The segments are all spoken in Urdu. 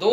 2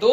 2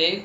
1,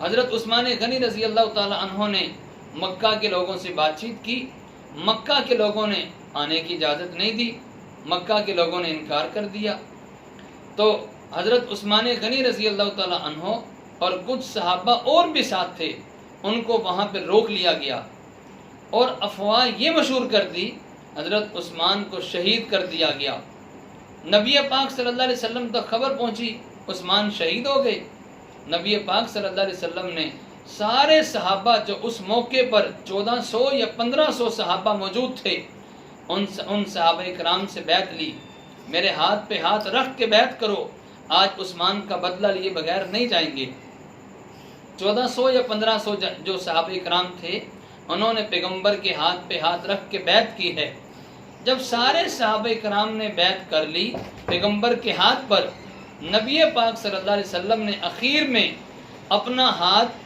حضرت عثمان غنی رضی اللہ تعالی عنہ نے مکہ کے لوگوں سے بات چیت کی، مکہ کے لوگوں نے آنے کی اجازت نہیں دی، مکہ کے لوگوں نے انکار کر دیا، تو حضرت عثمان غنی رضی اللہ تعالی عنہ اور کچھ صحابہ اور بھی ساتھ تھے، ان کو وہاں پہ روک لیا گیا اور افواہ یہ مشہور کر دی حضرت عثمان کو شہید کر دیا گیا۔ نبی پاک صلی اللہ علیہ وسلم تک خبر پہنچی عثمان شہید ہو گئے۔ نبی پاک صلی اللہ علیہ وسلم نے سارے صحابہ جو اس موقع پر 1400 یا 1500 صحابہ موجود تھے، ان صحابہ کرام سے بیعت لی، میرے ہاتھ پہ ہاتھ رکھ کے بیعت کرو، آج عثمان کا بدلہ لیے بغیر نہیں جائیں گے۔ 1400 یا 1500 جو صحابہ کرام تھے، انہوں نے پیغمبر کے ہاتھ پہ ہاتھ رکھ کے بیعت کی ہے۔ جب سارے صحابہ کرام نے بیعت کر لی پیغمبر کے ہاتھ پر، نبی پاک صلی اللہ علیہ وسلم نے اخیر میں اپنا ہاتھ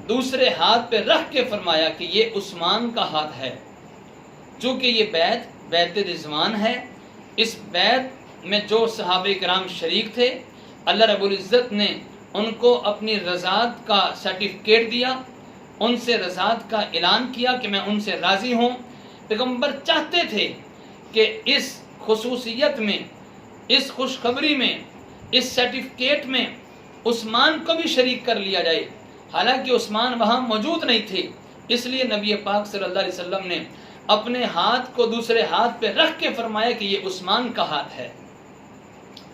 دوسرے ہاتھ پہ رکھ کے فرمایا کہ یہ عثمان کا ہاتھ ہے، چونکہ یہ بیعت رضوان ہے۔ اس بیعت میں جو صحابہ کرام شریک تھے، اللہ رب العزت نے ان کو اپنی رضاعت کا سرٹیفکیٹ دیا، ان سے رضاعت کا اعلان کیا کہ میں ان سے راضی ہوں۔ پیغمبر چاہتے تھے کہ اس خصوصیت میں، اس خوشخبری میں، اس سرٹیفکیٹ میں عثمان کو بھی شریک کر لیا جائے، حالانکہ عثمان وہاں موجود نہیں تھے، اس لیے نبی پاک صلی اللہ علیہ وسلم نے اپنے ہاتھ کو دوسرے ہاتھ پہ رکھ کے فرمایا کہ یہ عثمان کا ہاتھ ہے۔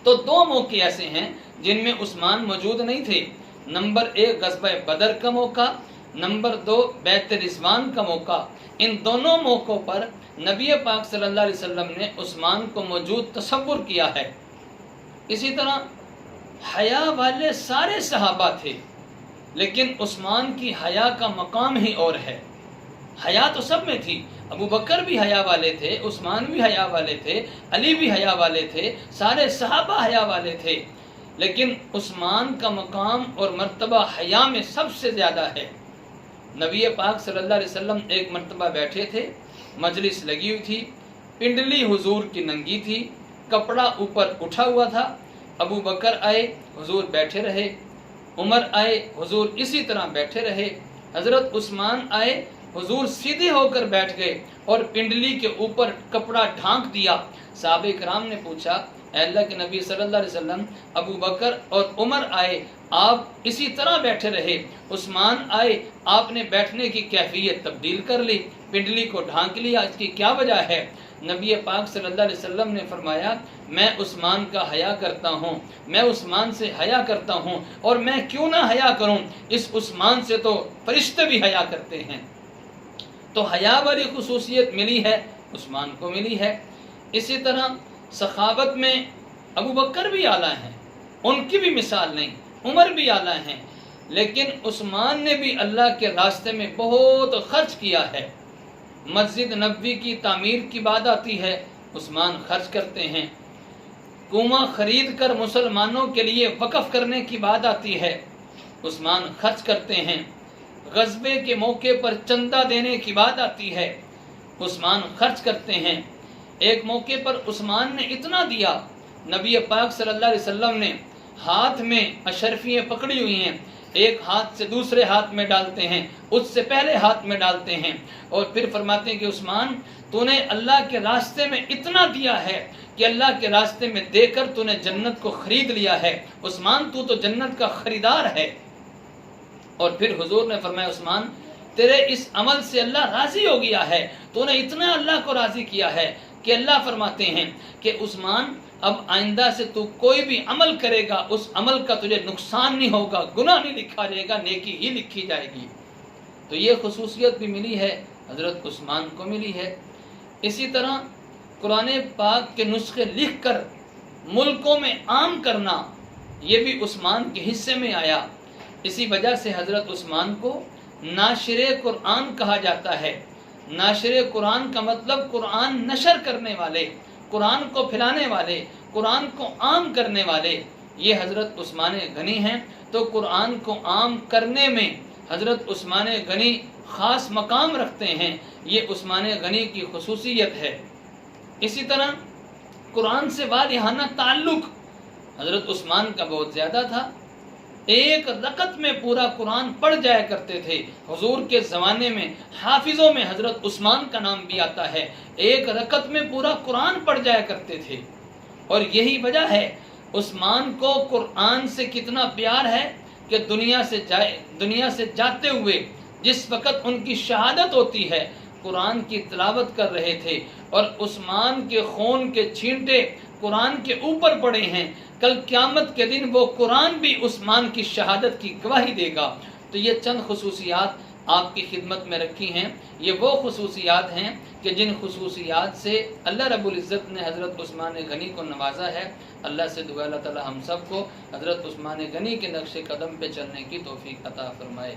تو دو موقع ایسے ہیں جن میں عثمان موجود نہیں تھے، نمبر 1 غزوہ بدر کا موقع، نمبر 2 بیعت رضوان کا موقع۔ ان دونوں موقعوں پر نبی پاک صلی اللہ علیہ وسلم نے عثمان کو موجود تصور کیا ہے۔ اسی طرح حیا والے سارے صحابہ تھے، لیکن عثمان کی حیا کا مقام ہی اور ہے۔ حیا تو سب میں تھی، ابو بکر بھی حیا والے تھے، عثمان بھی حیا والے تھے، علی بھی حیا والے تھے، سارے صحابہ حیا والے تھے، لیکن عثمان کا مقام اور مرتبہ حیا میں سب سے زیادہ ہے۔ نبی پاک صلی اللہ علیہ وسلم ایک مرتبہ بیٹھے تھے، مجلس لگی ہوئی تھی، پنڈلی حضور کی ننگی تھی، کپڑا اوپر اٹھا ہوا تھا، ابو بکر آئے، حضور بیٹھے رہے، عمر آئے، حضور اسی طرح بیٹھے رہے، حضرت عثمان آئے، حضور سیدھے ہو کر بیٹھ گئے اور پنڈلی کے اوپر کپڑا ڈھانک دیا۔ صحابہ کرام نے پوچھا، اے اللہ کے نبی صلی اللہ علیہ وسلم، ابو بکر اور عمر آئے، آپ اسی طرح بیٹھے رہے، عثمان آئے، آپ نے بیٹھنے کی کیفیت تبدیل کر لی، پنڈلی کو ڈھانک لیا، اس کی کیا وجہ ہے؟ نبی پاک صلی اللہ علیہ وسلم نے فرمایا، میں عثمان کا حیا کرتا ہوں، میں عثمان سے حیا کرتا ہوں، اور میں کیوں نہ حیا کروں، اس عثمان سے تو فرشتے بھی حیا کرتے ہیں۔ تو حیا والی خصوصیت ملی ہے، عثمان کو ملی ہے۔ اسی طرح سخاوت میں ابو بکر بھی اعلیٰ ہیں، ان کی بھی مثال نہیں، عمر بھی اعلیٰ ہیں، لیکن عثمان نے بھی اللہ کے راستے میں بہت خرچ کیا ہے۔ مسجد نبوی کی تعمیر کی بات آتی ہے، عثمان خرچ کرتے ہیں۔ کنواں خرید کر مسلمانوں کے لیے وقف کرنے کی بات آتی ہے، عثمان خرچ کرتے ہیں۔ غزوے کے موقع پر چندہ دینے کی بات آتی ہے، عثمان خرچ کرتے ہیں۔ ایک موقع پر عثمان نے اتنا دیا، نبی پاک صلی اللہ علیہ وسلم نے ہاتھ میں اشرفیاں پکڑی ہوئی ہیں، ایک ہاتھ سے دوسرے ہاتھ میں ڈالتے ہیں، اس سے پہلے ہاتھ میں ڈالتے ہیں، اور پھر فرماتے ہیں کہ عثمان، تو نے اللہ کے راستے میں اتنا دیا ہے کہ اللہ کے راستے میں دے کر تو نے جنت کو خرید لیا ہے، عثمان تو جنت کا خریدار ہے۔ اور پھر حضور نے فرمایا، عثمان تیرے اس عمل سے اللہ راضی ہو گیا ہے، تو نے اتنا اللہ کو راضی کیا ہے کہ اللہ فرماتے ہیں کہ عثمان اب آئندہ سے تو کوئی بھی عمل کرے گا، اس عمل کا تجھے نقصان نہیں ہوگا، گناہ نہیں لکھا جائے گا، نیکی ہی لکھی جائے گی۔ تو یہ خصوصیت بھی ملی ہے، حضرت عثمان کو ملی ہے۔ اسی طرح قرآن پاک کے نسخے لکھ کر ملکوں میں عام کرنا، یہ بھی عثمان کے حصے میں آیا۔ اسی وجہ سے حضرت عثمان کو ناشر قرآن کہا جاتا ہے۔ ناشر قرآن کا مطلب قرآن نشر کرنے والے، قرآن کو پھیلانے والے، قرآن کو عام کرنے والے، یہ حضرت عثمان غنی ہیں۔ تو قرآن کو عام کرنے میں حضرت عثمان غنی خاص مقام رکھتے ہیں، یہ عثمان غنی کی خصوصیت ہے۔ اسی طرح قرآن سے والہانہ تعلق حضرت عثمان کا بہت زیادہ تھا۔ ایک رکعت میں پورا قرآن پڑھ جایا کرتے تھے۔ حضور کے زمانے میں حافظوں میں حضرت عثمان کا نام بھی آتا ہے، ایک رکعت میں پورا قرآن پڑھ جایا کرتے تھے۔ اور یہی وجہ ہے عثمان کو قرآن سے کتنا پیار ہے کہ دنیا سے جاتے ہوئے جس وقت ان کی شہادت ہوتی ہے قرآن کی تلاوت کر رہے تھے، اور عثمان کے خون کے چھینٹے قرآن کے اوپر پڑے ہیں۔ کل قیامت کے دن وہ قرآن بھی عثمان کی شہادت کی گواہی دے گا۔ تو یہ چند خصوصیات آپ کی خدمت میں رکھی ہیں۔ یہ وہ خصوصیات ہیں کہ جن خصوصیات سے اللہ رب العزت نے حضرت عثمان غنی کو نوازا ہے۔ اللہ سے دعا اللہ تعالی ہم سب کو حضرت عثمان غنی کے نقش قدم پہ چلنے کی توفیق عطا فرمائے۔